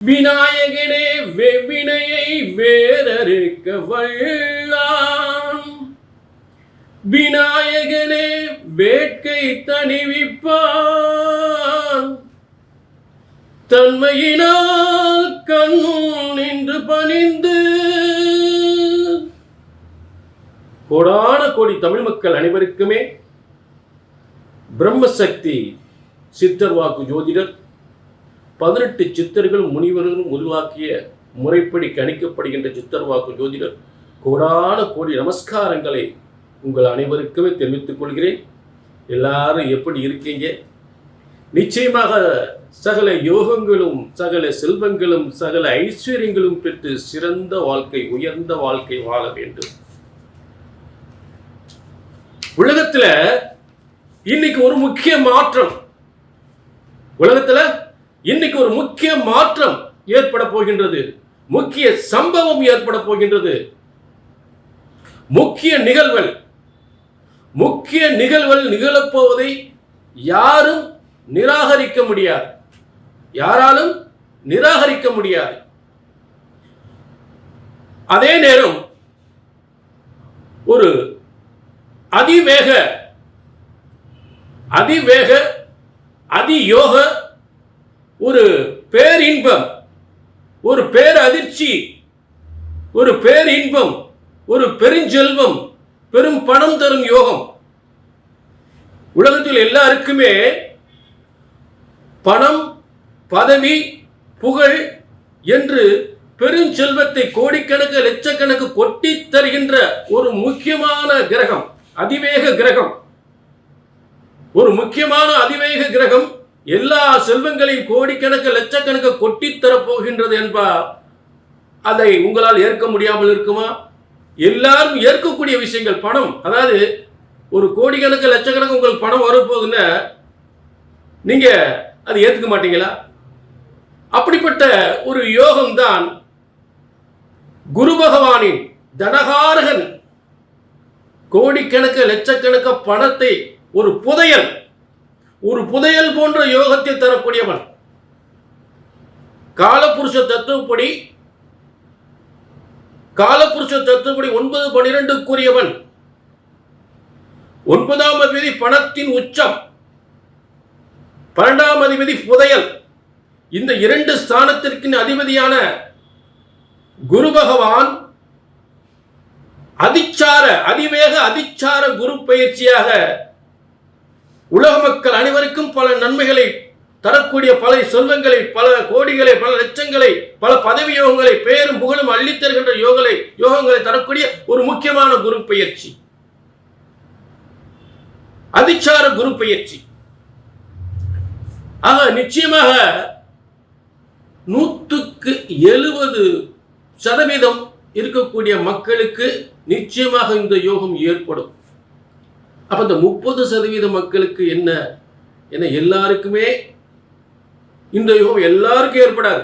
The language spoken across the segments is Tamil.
விநாயகனே வெவ்வினையை வேறறுக்க வல்லான். விநாயகனே வேட்கை தணிவிப்பான். தன்மையினால் கண்ணும் நின்று பணிந்து கோடான கோடி தமிழ் மக்கள் அனைவருக்குமே பிரம்மசக்தி சித்தர் வாக்கு ஜோதிடர் 18 சித்தர்கள் முனிவர்களும் உருவாக்கிய முறைப்படி கணிக்கப்படுகின்ற சித்தர் வாக்கு ஜோதிடர் கோடான கோடி நமஸ்காரங்களை உங்கள் அனைவருக்குமே தெரிவித்துக் கொள்கிறேன். எல்லாரும் எப்படி இருக்கீங்க? நிச்சயமாக சகல யோகங்களும் சகல செல்வங்களும் சகல ஐஸ்வர்யங்களும் பெற்று சிறந்த வாழ்க்கை உயர்ந்த வாழ்க்கை வாழ வேண்டும். உலகத்துல இன்னைக்கு ஒரு முக்கிய மாற்றம் ஏற்பட போகின்றது. முக்கிய சம்பவம் ஏற்பட போகின்றது. முக்கிய நிகழ்வுகள் நிகழப்போவதை யாராலும் நிராகரிக்க முடியாது. அதே நேரம் ஒரு அதியோக ஒரு பேரின்பம், ஒரு பேரதிர்ச்சி, ஒரு பேரின்பம், ஒரு பெருஞ்செல்வம், பெரும் பணம் தரும் யோகம். உலகத்தில் எல்லாருக்குமே பணம், பதவி, புகழ் என்று பெருஞ்செல்வத்தை கோடிக்கணக்கு லட்சக்கணக்கு கொட்டி தருகின்ற ஒரு முக்கியமான கிரகம் அதிவேக கிரகம். ஒரு முக்கியமான அதிவேக கிரகம் எல்லா செல்வங்களையும் கோடிக்கணக்கு லட்சக்கணக்கு கொட்டித்தரப் போகின்றது என்பார். அதை உங்களால் ஏற்க முடியாமல் இருக்குமா? எல்லாரும் ஏற்கக்கூடிய விஷயங்கள் பணம். அதாவது ஒரு கோடிக்கணக்கு லட்சக்கணக்கு உங்களுக்கு பணம் வரப்போகுதுன்னா நீங்க அதை ஏற்றுக்க மாட்டீங்களா? அப்படிப்பட்ட ஒரு யோகம்தான் குரு பகவானின் தனகாரகன். கோடிக்கணக்கு லட்சக்கணக்கு பணத்தை ஒரு புதையல் போன்ற யோகத்தை தரக்கூடியவன். காலபுருஷ தத்துவப்படி 9-12 9ஆம் அதிபதி பணத்தின் உச்சம், 12ஆம் அதிபதி புதையல். இந்த 2 ஸ்தானத்திற்கு அதிபதியான குரு பகவான் அதிவேக அதிச்சார குரு பயிற்சியாக உலக மக்கள் அனைவருக்கும் பல நன்மைகளை தரக்கூடிய பல செல்வங்களை, பல கோடிகளை, பல லட்சங்களை, பல பதவி யோகங்களை, பேரும் புகழும் அள்ளித்தருகின்ற யோகங்களை தரக்கூடிய ஒரு முக்கியமான குரு பயிற்சி, அதிச்சார குரு பயிற்சி. ஆக நிச்சயமாக 170% இருக்கக்கூடிய மக்களுக்கு நிச்சயமாக இந்த யோகம் ஏற்படும். அப்ப இந்த 30% மக்களுக்கு என்ன எல்லாருக்குமே இந்த யோகம் எல்லாருக்கும் ஏற்படாது.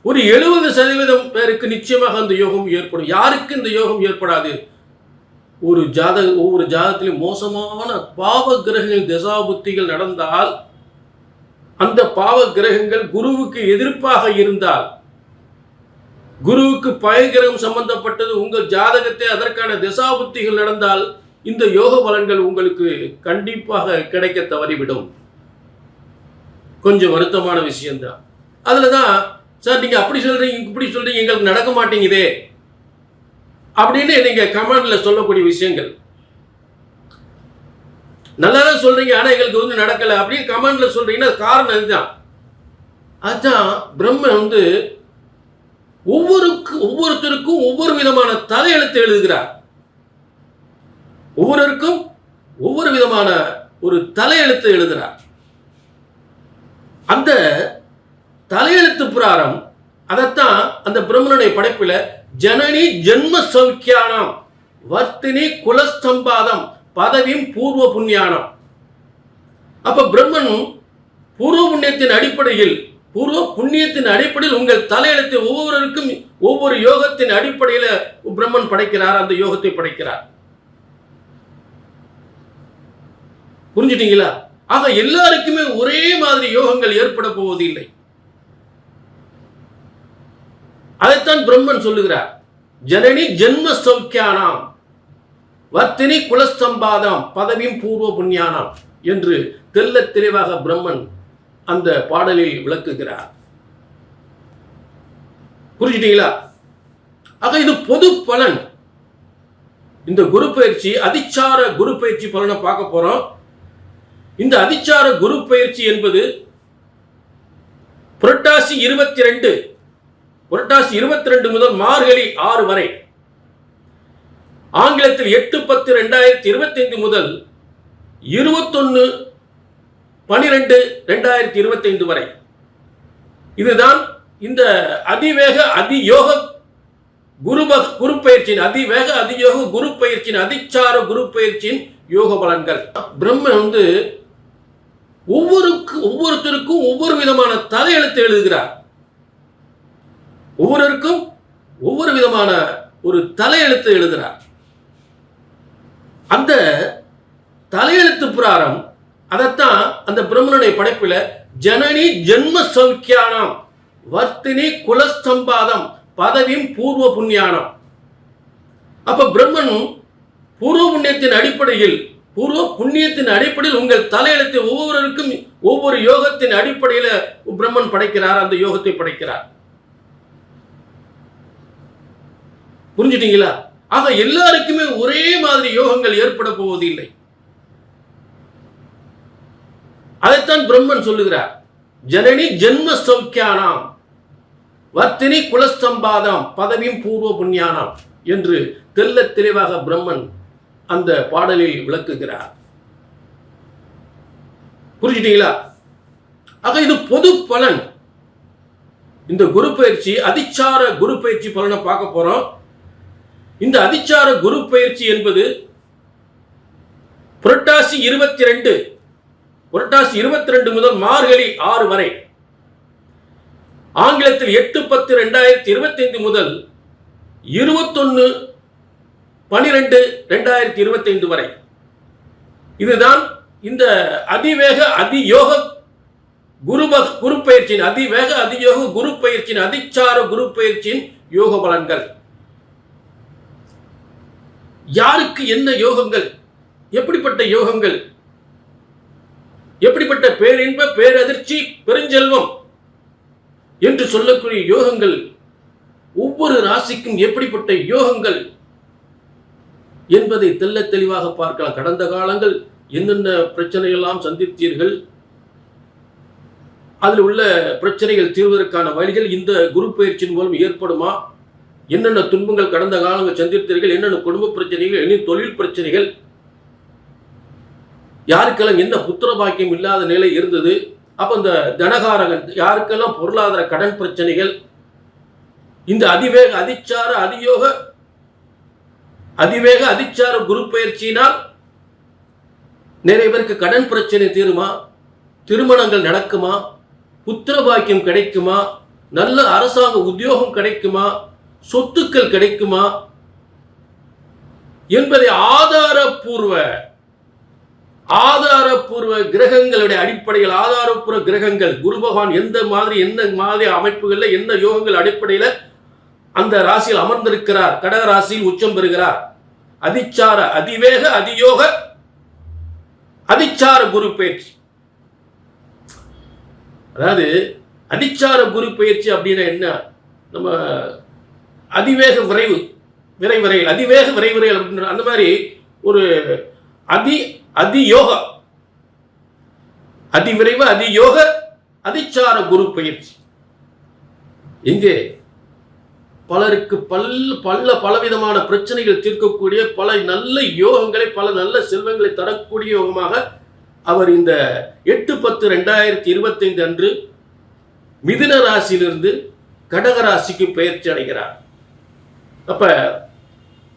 ஒரு 70% பேருக்கு நிச்சயமாக அந்த யோகம் ஏற்படும். யாருக்கு இந்த யோகம் ஏற்படாது? ஒவ்வொரு ஜாதகத்திலும் மோசமான பாவ கிரகங்கள் தசாபுத்திகள் நடந்தால், அந்த பாவ கிரகங்கள் குருவுக்கு எதிர்ப்பாக இருந்தால், குருவுக்கு பயகிரகம் சம்பந்தப்பட்டது உங்கள் ஜாதகத்தை அதற்கான தசாபுத்திகள் நடந்தால் இந்த யோக பலன்கள் உங்களுக்கு கண்டிப்பாக கிடைக்க தவறிவிடும். கொஞ்சம் வருத்தமான விஷயம்தான். அதுலதான் சார் நீங்க அப்படி சொல்றீங்க இப்படி சொல்றீங்க எங்களுக்கு நடக்க மாட்டேங்குதே அப்படின்னு நீங்க கமெண்ட்ல சொல்லக்கூடிய விஷயங்கள். நல்லாதான் சொல்றீங்க ஆனா எங்களுக்கு நடக்கல அப்படின்னு கமெண்ட்ல சொல்றீங்கன்னா காரணம் இதுதான். அதுதான் பிரம்மன் ஒவ்வொருத்தருக்கும் ஒவ்வொரு விதமான தலையெழுத்து எழுதுகிறார். ஒவ்வொருவருக்கும் ஒவ்வொரு விதமான ஒரு தலையெழுத்து எழுதுகிறார். அந்த தலையெழுத்து பிரகாரம் அதைத்தான் அந்த பிரம்மனுடைய படைப்புல ஜனனி ஜென்ம சௌக்கியானம் வர்த்தினி குலஸ்தம்பாதம் பதவியும் பூர்வ புண்ணியானம். அப்ப பிரம்மன் பூர்வ புண்ணியத்தின் அடிப்படையில் உங்கள் தலையெழுத்தை ஒவ்வொருவருக்கும் ஒவ்வொரு யோகத்தின் அடிப்படையில் பிரம்மன் படைக்கிறார். அந்த யோகத்தை படைக்கிறார். புரிஞ்சுட்டீங்களா? ஆக எல்லாருக்குமே ஒரே மாதிரி யோகங்கள் ஏற்பட போவதில்லை. அதைத்தான் பிரம்மன் சொல்லுகிறார். ஜனனி ஜென்ம சௌக்கியானாம் வர்த்தினி குலஸ்தம்பாதாம் பதவியும் பூர்வ புண்ணியானாம் என்று தெல்ல தெளிவாக பிரம்மன் அந்த பாடலில் விளக்குகிறார். புரிஞ்சுட்டீங்களா? ஆக இது பொது பலன். இந்த குரு பயிற்சி அதிச்சார குரு பயிற்சி பலனை பார்க்க போறோம். இந்த அதிச்சார குரு பயிற்சி என்பது புரட்டாசி 22 முதல் மார்கழி 6 வரை, ஆங்கிலத்தில் 8/10/2025 முதல் 21/12/2025 வரை. இதுதான் இந்த அதிவேக அதியோக குரு பயிற்சியின் அதிவேக அதியோக குரு பயிற்சியின் அதிச்சார குரு பயிற்சியின் யோக பலன்கள். பிரம்மன் ஒவ்வொருத்தருக்கும் ஒவ்வொரு விதமான தலையெழுத்து எழுதுகிறார். ஒவ்வொருவருக்கும் ஒவ்வொரு விதமான ஒரு தலையெழுத்து எழுதுகிறார். அந்த தலையெழுத்து பிரகாரம் அதைத்தான் அந்த பிரம்மனுடைய படைப்பில் ஜனனி ஜென்ம சௌக்கியானம் வர்த்தினி குலஸ்தம்பாதம் பதவியும் பூர்வ புண்ணியானம். அப்ப பிரம்மன் பூர்வ புண்ணியத்தின் அடிப்படையில் உங்கள் தலையெழுத்தை ஒவ்வொருவருக்கும் ஒவ்வொரு யோகத்தின் அடிப்படையில் பிரம்மன் படைக்கிறார். அந்த யோகத்தை படைக்கிறார். புரிஞ்சுட்டீங்களா? ஆக எல்லாருக்குமே ஒரே மாதிரி யோகங்கள் ஏற்பட போவதில்லை. அதைத்தான் பிரம்மன் சொல்லுகிறார். ஜனனி ஜென்ம சௌக்கியானாம் வர்த்தினி குலஸ்தம்பாதாம் பதவியும் பூர்வ புண்ணியானாம் என்று தெல்ல தெளிவாக பிரம்மன் அந்த பாடலில் விளக்குகிறார். புரிஞ்சுட்டீங்களா? ஆக இது பொது பலன். இந்த குரு பயிற்சி அதிச்சார குரு பயிற்சி பலனை பார்க்க போறோம். இந்த அதிச்சார குரு பயிற்சி என்பது புரட்டாசி 22 முதல் மார்கழி 6 வரை, ஆங்கிலத்தில் 8/10/2025 முதல் 21/12/2025 வரை. இதுதான் இந்த அதிவேக அதியோக குரு பயிற்சியின் அதிவேக அதியோக குரு பயிற்சியின் அதிச்சார குரு பயிற்சியின் யோக பலன்கள். யாருக்கு என்ன யோகங்கள், எப்படிப்பட்ட யோகங்கள், எப்படிப்பட்ட பேரின்ப பேரதிர்ச்சி பெருஞ்செல்வம் என்று சொல்லக்கூடிய யோகங்கள், ஒவ்வொரு ராசிக்கும் எப்படிப்பட்ட யோகங்கள் என்பதை தெல்ல தெளிவாக பார்க்கலாம். கடந்த காலங்கள் என்னென்ன பிரச்சனையெல்லாம் சந்தித்தீர்கள், அதில் உள்ள பிரச்சனைகள் தீர்வதற்கான வழிகள் இந்த குரு பயிற்சியின் மூலம் ஏற்படுமா, என்னென்ன துன்பங்கள் கடந்த காலங்கள் சந்தித்தீர்கள், என்னென்ன குடும்ப பிரச்சனைகள், என்ன தொழில் பிரச்சனைகள், யாருக்கெல்லாம் என்ன புத்திர பாக்கியம் இல்லாத நிலை இருந்தது, அப்ப இந்த தனகாரகன் யாருக்கெல்லாம் பொருளாதார கடன் பிரச்சனைகள், இந்த அதிவேக அதிச்சார குரு பயிற்சியினால் நிறைய பேருக்கு கடன் பிரச்சனை தீருமா, திருமணங்கள் நடக்குமா, புத்திர பாக்கியம் கிடைக்குமா, நல்ல அரசாங்க உத்தியோகம் கிடைக்குமா, சொத்துக்கள் கிடைக்குமா என்பதை ஆதாரப்பூர்வ கிரகங்களுடைய அடிப்படையில், ஆதாரப்பூர்வ கிரகங்கள் குரு பகவான் எந்த மாதிரி அமைப்புகளில் என்ன யோகங்கள் அடிப்படையில் அந்த ராசியில் அமர்ந்திருக்கிறார், கடக ராசியில் உச்சம் பெறுகிறார். அதிச்சார அதிவேக அதியோக அதிச்சார குரு பயிற்சி. அதாவது அதிச்சார குரு பயிற்சி அப்படின்னா என்ன? நம்ம அதிவேக விரைவிரையில் அதிவேக விரைவிரையில் அப்படின்ற அந்த மாதிரி ஒரு அதியோக அதிவிரைவு அதியோக அதிச்சார குரு பயிற்சி. இங்கே பலருக்கு பலவிதமான பிரச்சனைகள் தீர்க்கக்கூடிய பல நல்ல யோகங்களை, பல நல்ல செல்வங்களை தரக்கூடிய யோகமாக அவர் இந்த 8/10/2025 அன்று மிதுன ராசியிலிருந்து கடக ராசிக்கு பயிற்சி அடைகிறார். அப்ப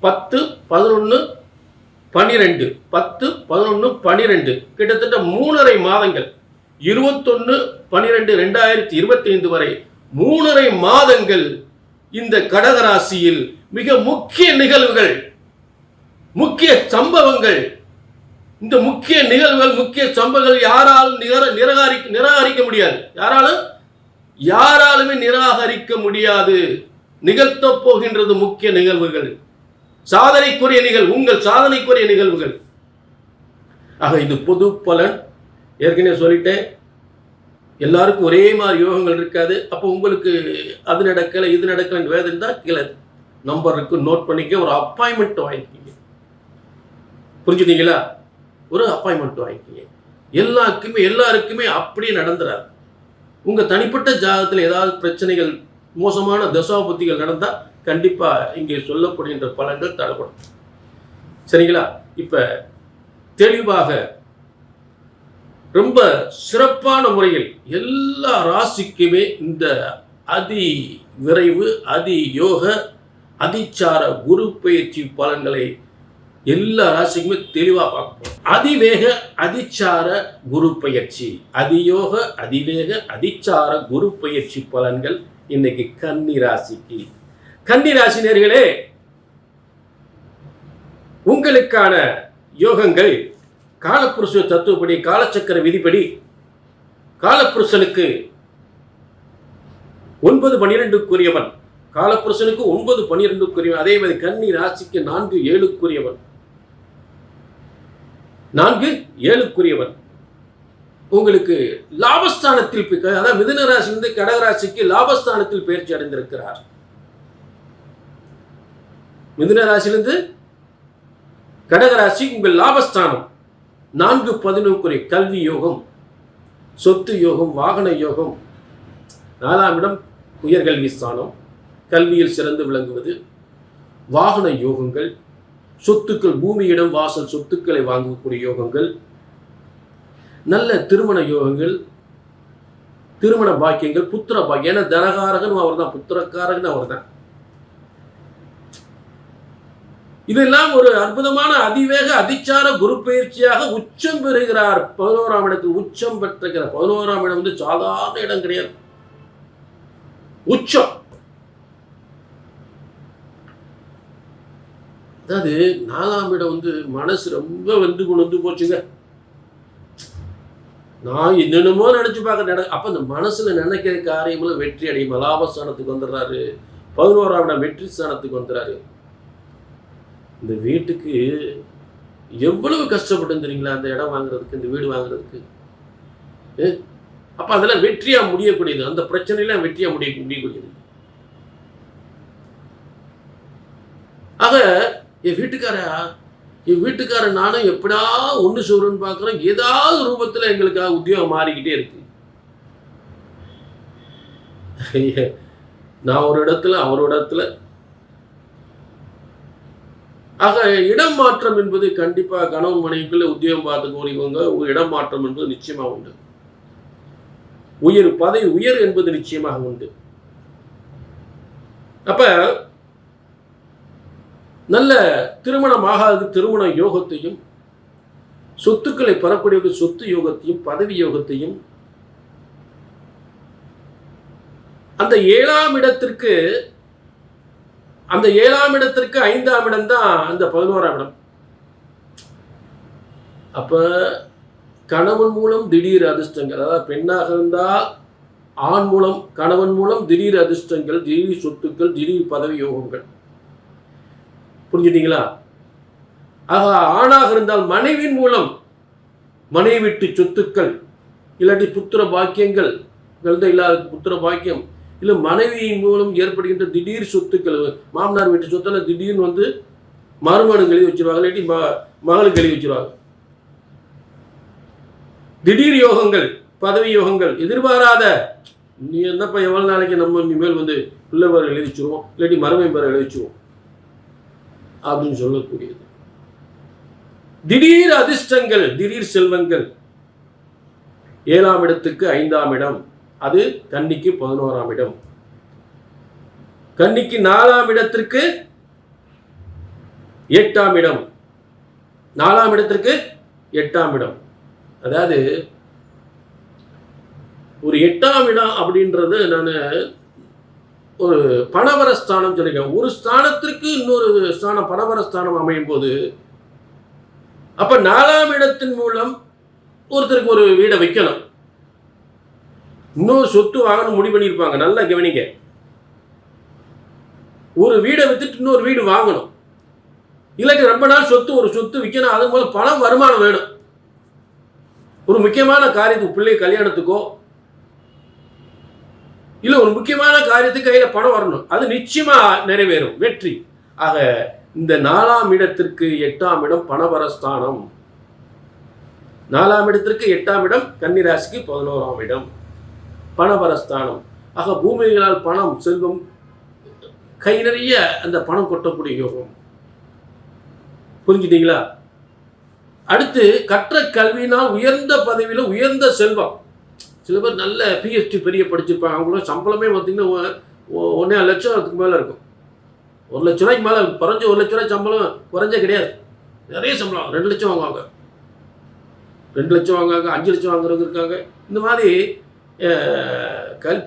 10/11/12 கிட்டத்தட்ட 3.5 மாதங்கள், 21/12/2025 வரை 3.5 மாதங்கள் இந்த கடக ராசியில் மிக முக்கிய நிகழ்வுகள், முக்கிய சம்பவங்கள். இந்த முக்கிய நிகழ்வுகள், முக்கிய சம்பவங்கள் யாராலும் நிராகரிக்க முடியாது. யாராலுமே நிராகரிக்க முடியாது. நிகழ்த்தப் போகின்றது முக்கிய நிகழ்வுகள், சாதனைக்குரிய நிகழ்வு, உங்கள் சாதனைக்குரிய நிகழ்வுகள். ஆக இது பொது பலன். ஏற்கனவே சொல்லிட்டேன், எல்லாருக்கும் ஒரே மாதிரி யோகங்கள் இருக்காது. அப்போ உங்களுக்கு அது நடக்கலை இது நடக்கலைன்னு வேதம் இருந்தால் கீழே நம்பர் இருக்கு, நோட் பண்ணிக்க. ஒரு அப்பாயின்மெண்ட் வாங்கிக்கிங்க. புரிஞ்சுட்டீங்களா? ஒரு அப்பாயின்மெண்ட் வாங்கிக்கிங்க. எல்லாருக்குமே அப்படியே நடந்துறாரு. உங்க தனிப்பட்ட ஜாதகத்தில் ஏதாவது பிரச்சனைகள், மோசமான தசாபுத்திகள் நடந்தா கண்டிப்பா இங்கே சொல்லப்படுகின்ற பலன்கள் தடைப்படும். சரிங்களா? இப்ப தெளிவாக ரொம்ப சிறப்பான முறையில் எல்லா ராசிக்குமே இந்த அதி விரைவு, அதி யோக, அதிச்சார குரு பயிற்சி பலன்களை எல்லா ராசிக்குமே தெளிவாக பார்ப்போம். அதிவேக அதிச்சார குரு பயிற்சி, அதியோக அதிவேக அதிச்சார குரு பயிற்சி பலன்கள் இன்னைக்கு கன்னி ராசிக்கு. கன்னி ராசி நேயர்களே, உங்களுக்கான யோகங்கள் காலப்புருஷ தத்துவப்படி, காலச்சக்கர விதிப்படி காலப்புருஷனுக்கு 9-12க்குரியவன், காலப்புருஷனுக்கு 9-12க்குரியவன். அதே மாதிரி கன்னி ராசிக்கு 4-7க்குரியவன், 4-7க்குரியவன். உங்களுக்கு லாபஸ்தானத்தில், அதாவது மிதுன ராசியிலிருந்து கடகராசிக்கு லாபஸ்தானத்தில் பயிற்சி அடைந்திருக்கிறார். மிதுன ராசியிலிருந்து கடகராசி உங்கள் லாபஸ்தானம். 4-11க்குரிய கல்வி யோகம், சொத்து யோகம், வாகன யோகம். 4ஆம் இடம் உயர்கல்வி ஸ்தானம், கல்வியில் சிறந்து விளங்குவது, வாகன யோகங்கள், சொத்துக்கள், பூமியிடம் வாசல் சொத்துக்களை வாங்கக்கூடிய யோகங்கள், நல்ல திருமண யோகங்கள், திருமண பாக்கியங்கள், புத்திர பாக்கியம். ஏன்னா தனகாரகன் அவர் தான், புத்திரக்காரகன் அவர் தான். இதெல்லாம் ஒரு அற்புதமான அதிவேக அதிச்சார குரு பயிற்சியாக உச்சம் பெறுகிறார். 11ஆம் இடத்தில் உச்சம் பெற்றிருக்கிறார். 11ஆம் இடம் வந்து சாதாரண இடம் கிடையாது, உச்சம். அதாவது 4ஆம் இடம் வந்து மனசு ரொம்ப வந்து கொண்டு போச்சுங்க. நான் என்னென்னமோ நினைச்சு பார்க்க அப்ப இந்த மனசுல நினைக்கிற காரியங்களும் வெற்றி அடையும். லாபஸ்தானத்துக்கு வந்துடுறாரு. 11ஆம் இடம் வெற்றி ஸ்தானத்துக்கு வந்துடுறாரு. இந்த வீட்டுக்கு எவ்வளவு கஷ்டப்பட்டு தெரியுங்களா, அந்த இடம் வாங்குறதுக்கு, இந்த வீடு வாங்குறதுக்கு. அப்ப அதெல்லாம் வெற்றியா முடியக்கூடியது, அந்த பிரச்சனைலாம் வெற்றியா முடியக்கூடியது. ஆக என் வீட்டுக்கார நானும் எப்படா ஒண்ணு சொல்றேன்னு பாக்குறேன். ஏதாவது ரூபத்துல எங்களுக்காக உத்தியோகம் மாறிக்கிட்டே இருக்கு. நான் ஒரு இடத்துல, அவரோட இடத்துல. ஆக இடம் மாற்றம் என்பது கண்டிப்பா கணவன் மனைவிக்குள்ள உத்தியோகம் பார்த்துக்கோங்க. ஒரு இடம் மாற்றம் என்பது நிச்சயமாக உண்டு. பதவி உயர் என்பது நிச்சயமாக உண்டு. அப்ப நல்ல திருமணமாகாத திருமண யோகத்தையும், சொத்துக்களை பெறக்கூடிய சொத்து யோகத்தையும், பதவி யோகத்தையும், அந்த 7ஆம் இடத்திற்கு 5ஆம் இடம் தான் அந்த 11ஆம் இடம். அப்ப கணவன் மூலம் திடீர் அதிர்ஷ்டங்கள், அதாவது பெண்ணாக இருந்தால் ஆண் மூலம், கணவன் மூலம் திடீர் அதிர்ஷ்டங்கள், திடீர் சொத்துக்கள், திடீர் பதவி யோகங்கள். புரிஞ்சுட்டீங்களா? ஆக ஆணாக இருந்தால் மனைவியின் மூலம் மனைவி விட்டு சொத்துக்கள், இல்லாட்டி புத்திர பாக்கியங்கள், இல்லாத புத்திர பாக்கியம், இல்லை மனைவியின் மூலம் ஏற்படுகின்ற திடீர் சொத்துக்கள். மாமனார் வீட்டு சொத்துல திடீர்னு வந்து மருமகனுக்கு எழுதி வச்சிருவாங்க, இல்லாட்டி மகளுக்கு எழுதி வச்சிருவாங்க. திடீர் யோகங்கள், பதவி யோகங்கள், எதிர்பாராத, நீ என்னப்பா எவ்வளவு நாளைக்கு நம்ம இனிமேல் வந்து பிள்ளை பேரை எழுதிச்சிருவோம், இல்லாட்டி மருமை பேரை எழுதிச்சிருவோம் அப்படின்னு சொல்லக்கூடியது. திடீர் அதிர்ஷ்டங்கள், திடீர் செல்வங்கள். 7ஆம் இடத்துக்கு 5ஆம் இடம், அது கன்னிக்கு 11ஆம் இடம். கன்னிக்கு 4ஆம் இடத்திற்கு 8ஆம் இடம், 4ஆம் இடத்திற்கு 8ஆம் இடம். அதாவது ஒரு 8ஆம் இடம் அப்படின்றது நான் ஒரு பணவர ஸ்தானம் சொல்லிருக்கேன். ஒரு ஸ்தானத்திற்கு இன்னொரு ஸ்தானம் பணவர ஸ்தானம் அமையும் போது, அப்ப 4ஆம் இடத்தின் மூலம் ஒருத்தருக்கு ஒரு வீடை வைக்கணும், இன்னொரு சொத்து வாங்கணும் முடிவு பண்ணியிருப்பாங்க. நல்லா கவனிங்க. ஒரு வீடை வித்துட்டு இன்னொரு வீடு வாங்கணும், இல்லாட்டி ரொம்ப நாள் ஒரு சொத்து விற்கணும், அது மூலம் பணம் வருமானம் வேணும். ஒரு முக்கியமான காரியத்துக்கு பிள்ளை கல்யாணத்துக்கோ இல்ல ஒரு முக்கியமான காரியத்துக்கு கையில பணம் வரணும், அது நிச்சயமா நிறைவேறும், வெற்றி. ஆக இந்த 4ஆம் இடத்திற்கு 8ஆம் இடம் பணபரஸ்தானம். 4ஆம் இடத்திற்கு 8ஆம் இடம் கன்னிராசிக்கு 11ஆம் இடம் பணபரஸ்தானம். ஆக பூமிகளால் பணம் செல்வம் கை நிறைய அந்த பணம் கொட்டக்கூடிய யோகம். புரிஞ்சுட்டீங்களா? அடுத்து கற்ற கல்வியினால் உயர்ந்த பதவியில உயர்ந்த செல்வம். சில பேர் நல்ல பிஹெச்டி பெரிய படிச்சிருப்பாங்க, அவங்களோட சம்பளமே பார்த்தீங்கன்னா 1.5 லட்சத்துக்கு மேலே இருக்கும். 1 லட்ச ரூபாய்க்கு மேலே குறைஞ்ச 1 லட்ச ரூபாய் சம்பளம் குறைஞ்ச கிடையாது. நிறைய சம்பளம் 2 லட்சம் வாங்குவாங்க, 2 லட்சம் வாங்குவாங்க, 5 லட்சம் வாங்குறவங்க இருக்காங்க. இந்த மாதிரி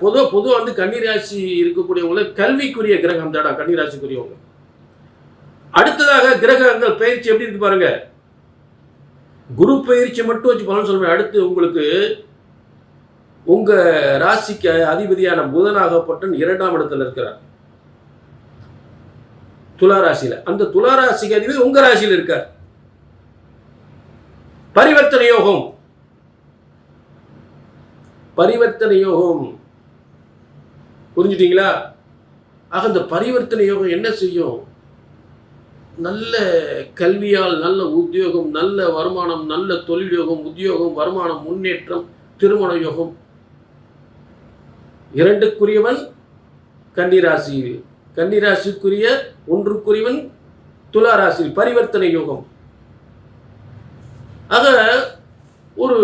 பொதுவாக வந்து கன்னிராசி இருக்கக்கூடியவங்கள கல்விக்குரிய கிரகம் அந்த இடம் கன்னிராசிக்குரியவங்க. அடுத்ததாக கிரகங்கள் பயிற்சி எப்படி இருக்கு பாருங்க. குரு பயிற்சி மட்டும் வச்சு பலன் சொல்றேன். அடுத்து உங்களுக்கு உங்க ராசிக்கு அதிபதியான புதனாகப்பட்டன் 2ஆம் இடத்துல இருக்கிறார் துலா ராசியில. அந்த துலா ராசிக்கு அதிபதி உங்க ராசியில் இருக்கார். பரிவர்த்தனை யோகம், பரிவர்த்தனை யோகம். புரிஞ்சுட்டீங்களா? ஆக இந்த பரிவர்த்தனை யோகம் என்ன செய்யும்? நல்ல கல்வியால் நல்ல உத்தியோகம், நல்ல வருமானம், நல்ல தொழில் யோகம், உத்தியோகம், வருமானம், முன்னேற்றம், திருமண யோகம். 2க்குரியவன் கன்னிராசியில், கன்னிராசிக்குரிய 1க்குரியவன் துலா ராசியில், பரிவர்த்தனை யோகம். ஆக ஒரு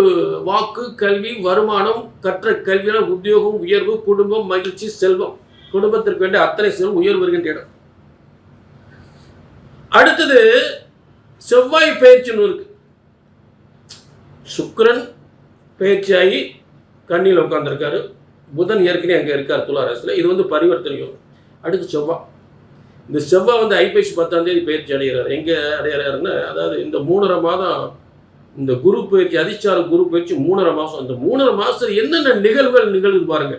வாக்கு, கல்வி, வருமானம், கற்ற கல்வியால் உத்தியோகம், உயர்வு, குடும்பம், மகிழ்ச்சி, செல்வம், குடும்பத்திற்கு வேண்டிய அத்தனை செல்வம் உயர்வு வருகின்ற இடம். அடுத்தது செவ்வாய் பயிற்சின்னு இருக்கு. சுக்கிரன் பயிற்சியாகி கண்ணியில் உட்கார்ந்துருக்காரு, புதன் ஏற்கனவே அங்கே இருக்கார் துலா ராசியில். இது வந்து பரிவர்த்தனை யோகம். அடுத்து செவ்வாய். இந்த செவ்வாய் வந்து ஐப்பசி 10ஆம் தேதி பயிற்சி அடைகிறார். எங்கே அடைகிறாருன்னா, அதாவது இந்த 3.5 மாதம் இந்த குரு பயிற்சி, அதிச்சார குரு பயிற்சி 3.5 மாதம். அந்த 3.5 மாதம் என்னென்ன நிகழ்வுகள் நிகழ்வு பாருங்க,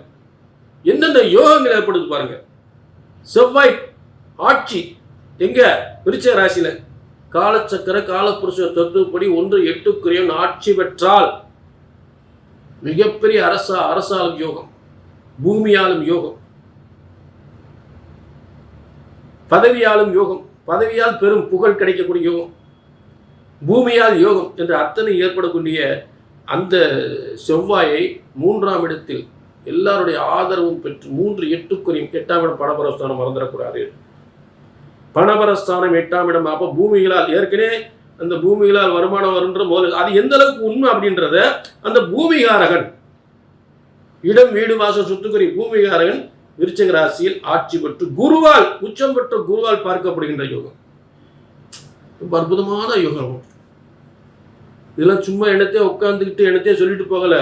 என்னென்ன யோகங்கள் ஏற்படுது பாருங்க. செவ்வாய் ஆட்சி எங்க? விருச்சிக ராசியில. காலச்சக்கர காலபுருஷ தத்துவப்படி 1-8க்குரியவன் ஆட்சி பெற்றால் மிகப்பெரிய அரசாலும் யோகம், பூமியாலும் யோகம், பதவியாலும் யோகம், பதவியால் பெரும் புகழ் கிடைக்கக்கூடிய யோகம், பூமியால் யோகம் என்று அத்தனை ஏற்படக்கூடிய அந்த செவ்வாயை 3ஆம் இடத்தில் எல்லாருடைய ஆதரவும் பெற்று 3-8க்குரிய 8ஆம் இடம் பணபரஸ்தானம் மறந்துடக்கூடாது. பணபரஸ்தானம் 8ஆம் இடம். அப்போ பூமிகளால் ஏற்கனவே அந்த பூமிகளால் வருமானம் வருன்ற போது அது எந்த அளவுக்கு உண்மை அப்படின்றத அந்த பூமிகாரகன், இடம் வீடு வாசல் சொத்துக்குரிய பூமிகாரகன் விருச்சிக ராசியில் ஆட்சி பெற்று குருவால், உச்சம் பெற்ற குருவால் பார்க்கப்படுகின்ற யோகம். ரொம்ப அற்புதமான யோகம். இதெல்லாம் சும்மா எண்ணத்தையே உட்கார்ந்துக்கிட்டு எண்ணத்தையே சொல்லிட்டு போகல,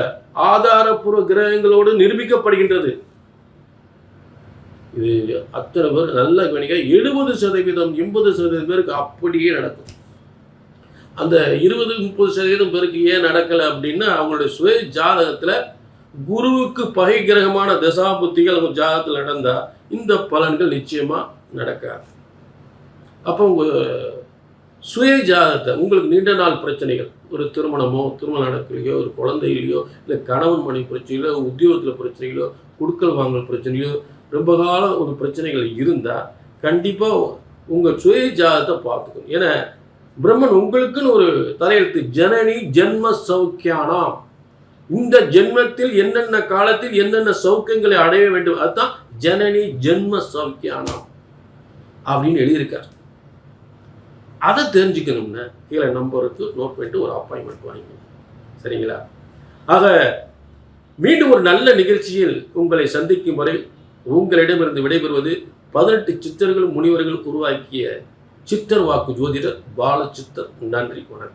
ஆதாரப்பூர்வ கிரகங்களோடு நிரூபிக்கப்படுகின்றது. இது அத்தனை பேர் நல்ல கவனிக்க. 70% 80% பேருக்கு அப்படியே நடக்கும். அந்த 20-30% பேருக்கு ஏன் நடக்கலை அப்படின்னா, அவங்களுடைய சுய ஜாதகத்தில் குருவுக்கு பகை கிரகமான தசாபுத்திகள் அவங்க ஜாதகத்தில் நடந்தால் இந்த பலன்கள் நிச்சயமா நடக்காது. அப்போ உங்கள் சுய ஜாதகத்தை, உங்களுக்கு நீண்ட நாள் பிரச்சனைகள், ஒரு திருமணமோ, திருமணம் நடக்கலையோ, ஒரு குழந்தையிலையோ, இல்லை கணவன் மனைவி பிரச்சனைகளோ, உத்தியோகத்தில் பிரச்சனைகளோ, குடுக்கல் வாங்கல் பிரச்சனையோ, ரொம்ப காலம் ஒரு பிரச்சனைகள் இருந்தால் கண்டிப்பாக உங்கள் சுய ஜாதகத்தை பார்த்துக்கணும். ஏன்னா பிரம்மன் உங்களுக்குன்னு ஒரு தலையெழுத்து, ஜனனி ஜென்ம சௌக்கியானாம். இந்த ஜென்மத்தில் என்னென்ன காலத்தில் என்னென்ன சௌக்கியங்களை அடைய வேண்டும், அதுதான் ஜனனி ஜென்ம சௌக்கியானாம் அப்படின்னு எழுதியிருக்கார். அதை தெரிஞ்சுக்கணும்னா கீழே நம்பருக்கு நோட் பண்ணிட்டு ஒரு அப்பாயின்மெண்ட் வாங்கிக்கணும். சரிங்களா? ஆக மீண்டும் ஒரு நல்ல நிகழ்ச்சியில் உங்களை சந்திக்கும் வரை உங்களிடமிருந்து விடைபெறுவது 18 சித்தர்களும் முனிவர்களும் உருவாக்கிய சித்தர் வாக்கு ஜோதிடர் பாலச்சித்தர். நன்றி, வணக்கம்.